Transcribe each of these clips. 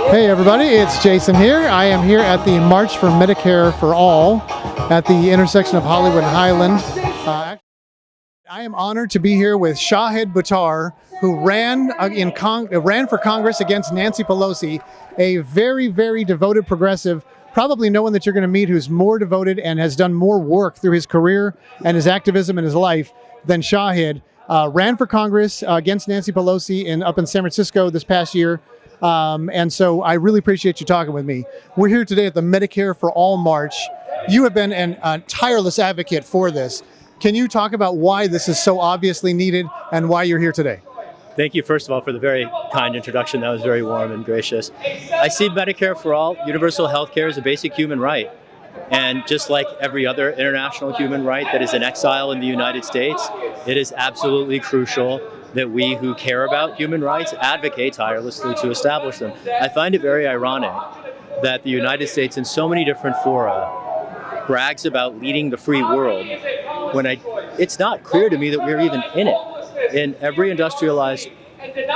Hey everybody, it's Jason here. I am here at the March for Medicare for All at the intersection of Hollywood and Highland. I am honored to be here with Shahid Buttar, who ran for Congress against Nancy Pelosi, a very, very devoted progressive, probably no one that you're going to meet who's more devoted and has done more work through his career and his activism in his life than Shahid. Ran for Congress against Nancy Pelosi up in San Francisco this past year. And so I really appreciate you talking with me. We're here today at the Medicare for All March. You have been a tireless advocate for this. Can you talk about why this is so obviously needed and why you're here today? Thank you, first of all, for the very kind introduction. That was very warm and gracious. I see Medicare for All, universal health care, as a basic human right. And just like every other international human right that is in exile in the United States, it is absolutely crucial that we who care about human rights advocate tirelessly to establish them. I find it very ironic that the United States in so many different fora brags about leading the free world when it's not clear to me that we're even in it. In every industrialized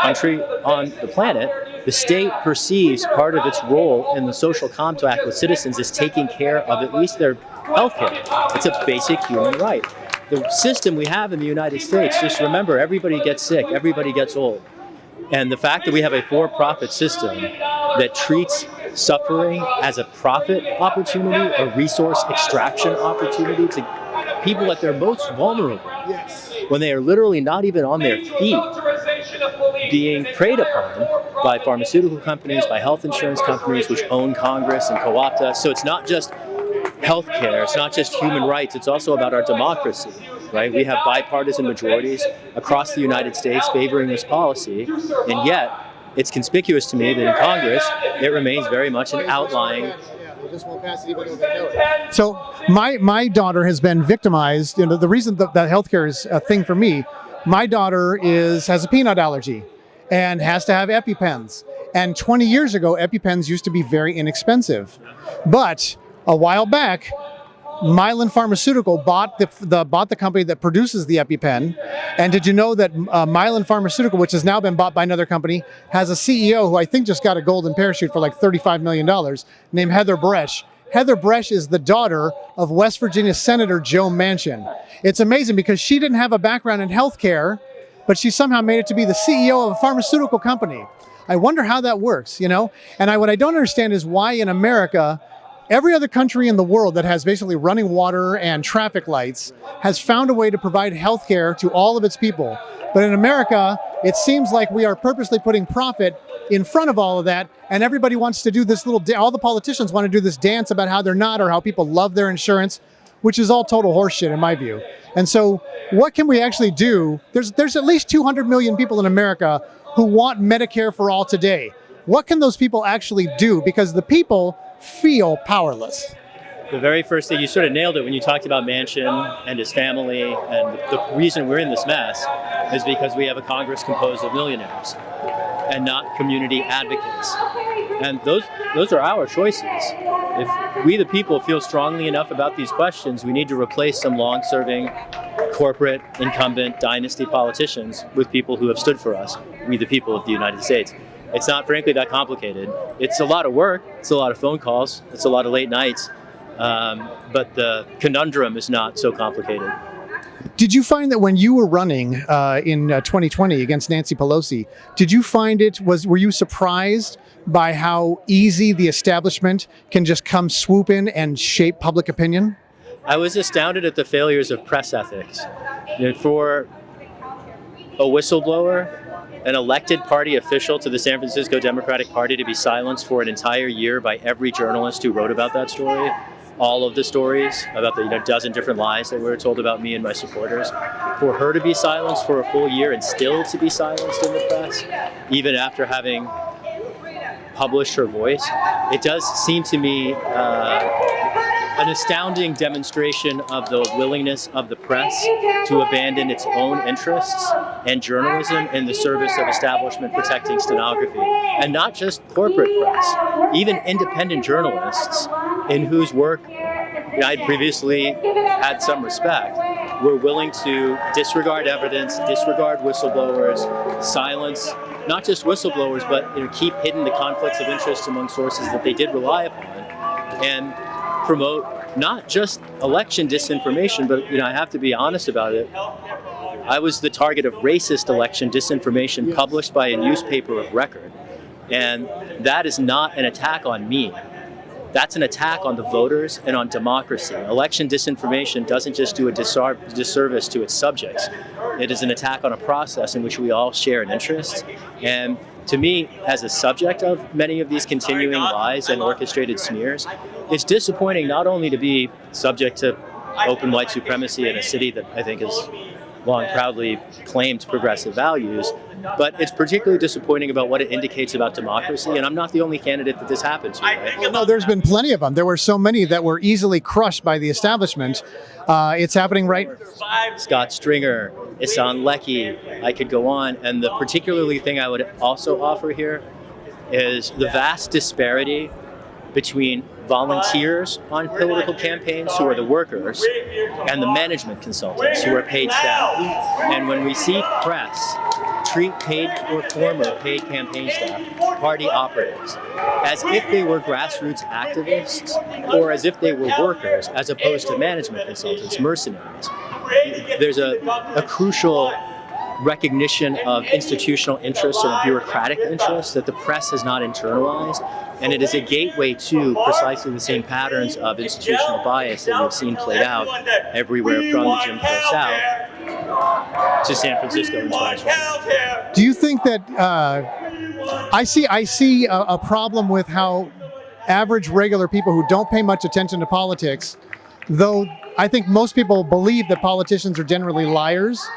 country on the planet, the state perceives part of its role in the social compact with citizens as taking care of at least their health care. It's a basic human right. The system we have in the United States, just remember, everybody gets sick, everybody gets old. And the fact that we have a for-profit system that treats suffering as a profit opportunity, a resource extraction opportunity to people at their most vulnerable, when they are literally not even on their feet, being preyed upon by pharmaceutical companies, by health insurance companies, which own Congress and co-opt us. So it's not just healthcare, it's not just human rights, it's also about our democracy, right? We have bipartisan majorities across the United States favoring this policy, and yet it's conspicuous to me that in Congress, it remains very much an outlying. So my daughter has been victimized. You know, the reason that healthcare is a thing for me, my daughter has a peanut allergy and has to have EpiPens. And 20 years ago, EpiPens used to be very inexpensive. But a while back, Mylan Pharmaceutical bought the company that produces the EpiPen. And did you know that Mylan Pharmaceutical, which has now been bought by another company, has a CEO who I think just got a golden parachute for like $35 million, named Heather Bresch. Heather Bresch is the daughter of West Virginia Senator Joe Manchin. It's amazing because she didn't have a background in healthcare, but she somehow made it to be the CEO of a pharmaceutical company. I wonder how that works, you know? And what I don't understand is why in America, every other country in the world that has basically running water and traffic lights has found a way to provide health care to all of its people. But in America, it seems like we are purposely putting profit in front of all of that, and everybody wants to do this all the politicians want to do this dance about how they're not, or how people love their insurance, which is all total horseshit in my view. And so what can we actually do? There's at least 200 million people in America who want Medicare for all today. What can those people actually do? Because the people feel powerless. The very first thing, you sort of nailed it when you talked about Manchin and his family, and the reason we're in this mess is because we have a Congress composed of millionaires and not community advocates. And those are our choices. If we the people feel strongly enough about these questions, we need to replace some long-serving corporate incumbent dynasty politicians with people who have stood for us, we the people of the United States. It's not, frankly, that complicated. It's a lot of work, it's a lot of phone calls, it's a lot of late nights, but the conundrum is not so complicated. Did you find that when you were running in 2020 against Nancy Pelosi, did you find were you surprised by how easy the establishment can just come swoop in and shape public opinion? I was astounded at the failures of press ethics. For a whistleblower, an elected party official to the San Francisco Democratic Party, to be silenced for an entire year by every journalist who wrote about that story, all of the stories about the dozen different lies that were told about me and my supporters, for her to be silenced for a full year and still to be silenced in the press, even after having published her voice, it does seem to me an astounding demonstration of the willingness of the press to abandon its own interests and journalism in the service of establishment protecting stenography. And not just corporate press, even independent journalists in whose work I'd previously had some respect, we're willing to disregard evidence, disregard whistleblowers, silence not just whistleblowers, but keep hidden the conflicts of interest among sources that they did rely upon, and promote not just election disinformation, but I have to be honest about it. I was the target of racist election disinformation published by a newspaper of record, and that is not an attack on me. That's an attack on the voters and on democracy. Election disinformation doesn't just do a disservice to its subjects. It is an attack on a process in which we all share an interest. And to me, as a subject of many of these continuing lies and orchestrated smears, it's disappointing not only to be subject to open white supremacy in a city that I think has long proudly claimed progressive values, but it's particularly disappointing about what it indicates about democracy, and I'm not the only candidate that this happened to. Right? Well, no, there's been plenty of them. There were so many that were easily crushed by the establishment. It's happening right. Scott Stringer, Ihsan Lecky, I could go on, and the particularly thing I would also offer here is the vast disparity between volunteers on political campaigns, who are the workers, and the management consultants, who are paid staff. And when we see press treat paid or former paid campaign staff, party operatives, as if they were grassroots activists or as if they were workers, as opposed to management consultants, mercenaries, there's a crucial recognition of institutional interests and bureaucratic interests that the press has not internalized, and it is a gateway to precisely the same patterns of institutional bias that we've seen played out everywhere from the Jim Crow South to San Francisco in 2020. Do you think that I see a problem with how average regular people who don't pay much attention to politics, though I think most people believe that politicians are generally liars?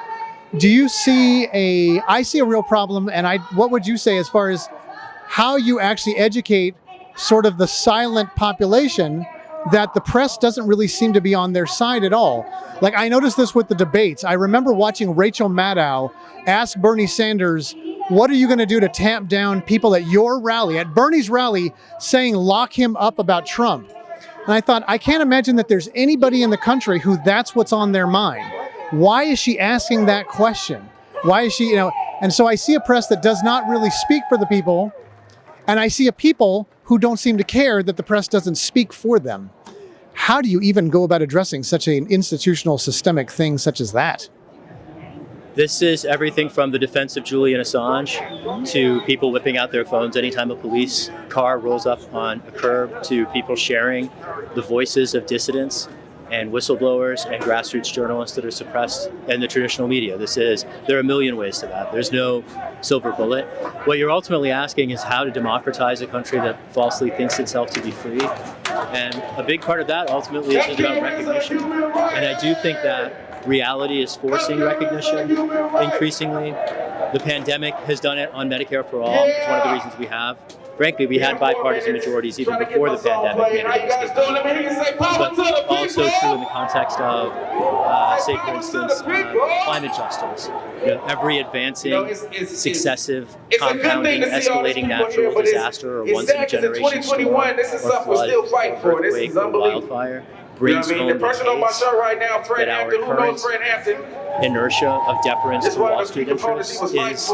Do you see I see a real problem, and what would you say as far as how you actually educate sort of the silent population that the press doesn't really seem to be on their side at all? Like, I noticed this with the debates. I remember watching Rachel Maddow ask Bernie Sanders, what are you going to do to tamp down people at your rally, at Bernie's rally, saying lock him up about Trump? And I thought, I can't imagine that there's anybody in the country who that's what's on their mind. Why is she asking that question? Why is she, and so I see a press that does not really speak for the people, and I see a people who don't seem to care that the press doesn't speak for them. How do you even go about addressing such an institutional systemic thing such as that? This is everything from the defense of Julian Assange to people whipping out their phones anytime a police car rolls up on a curb, to people sharing the voices of dissidents and whistleblowers and grassroots journalists that are suppressed in the traditional media. There are a million ways to that. There's no silver bullet. What you're ultimately asking is how to democratize a country that falsely thinks itself to be free. And a big part of that ultimately is just about recognition. And I do think that reality is forcing recognition increasingly. The pandemic has done it on Medicare for All. It's one of the reasons we have. Frankly, we had bipartisan majorities even before the pandemic made it. But also true in the context of, say, for instance, climate justice. Every advancing, successive, compounding, escalating natural disaster or once-in-a-generation storm or flood or earthquake or wildfire brings home the case that our current inertia of deference to Wall Street interests is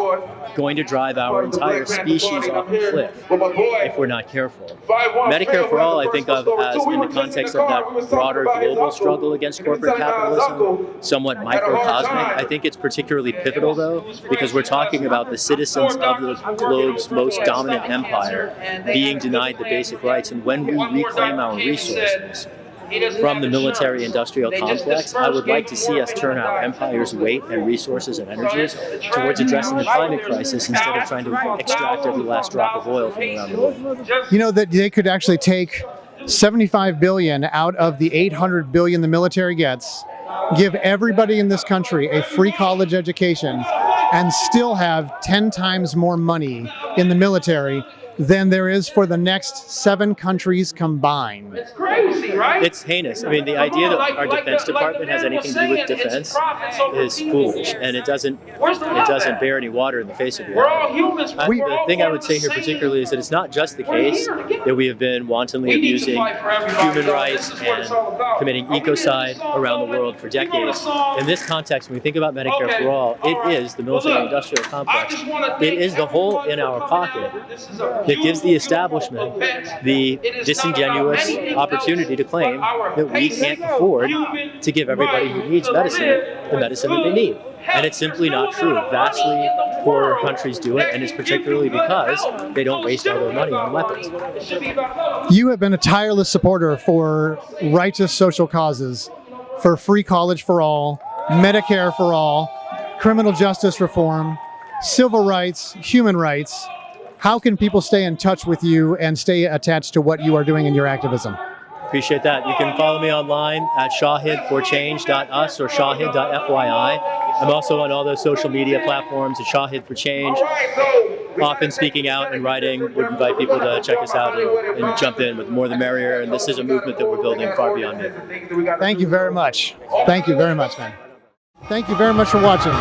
going to drive our entire species off a cliff if we're not careful. Medicare for All, I think of as, in the context of that broader global struggle against corporate capitalism, somewhat microcosmic. I think it's particularly pivotal, though, because we're talking about the citizens of the globe's most dominant empire being denied the basic rights. And when we reclaim our resources from the military-industrial complex, I would like to see us turn our empire's weight and resources and energies towards addressing the climate crisis instead of trying to extract every last drop of oil from around the world. That they could actually take $75 billion out of the $800 billion the military gets, give everybody in this country a free college education, and still have 10 times more money in the military than there is for the next 7 countries combined. It's crazy, right? It's heinous. I mean, the idea that our Defense Department has anything to do with defense is foolish, and it doesn't bear any water in the face of We're all reality. humans. The thing I would say here particularly is that it's not just the case that we have been wantonly abusing human rights and committing ecocide around the world for decades. In this context, when we think about Medicare for All, it is the military-industrial complex. It is the hole in our pocket that gives the establishment the disingenuous opportunity to claim that we can't afford to give everybody who needs medicine the medicine that they need. And it's simply not true. Vastly poorer countries do it, and it's particularly because they don't waste all their money on weapons. You have been a tireless supporter for righteous social causes, for free college for all, Medicare for all, criminal justice reform, civil rights, human rights. How can people stay in touch with you and stay attached to what you are doing in your activism? Appreciate that. You can follow me online at shahidforchange.us or shahid.fyi. I'm also on all those social media platforms at Shahid for Change, often speaking out and writing. Would invite people to check us out and jump in. With more the merrier, and this is a movement that we're building far beyond me. Thank you very much. Thank you very much, man. Thank you very much for watching.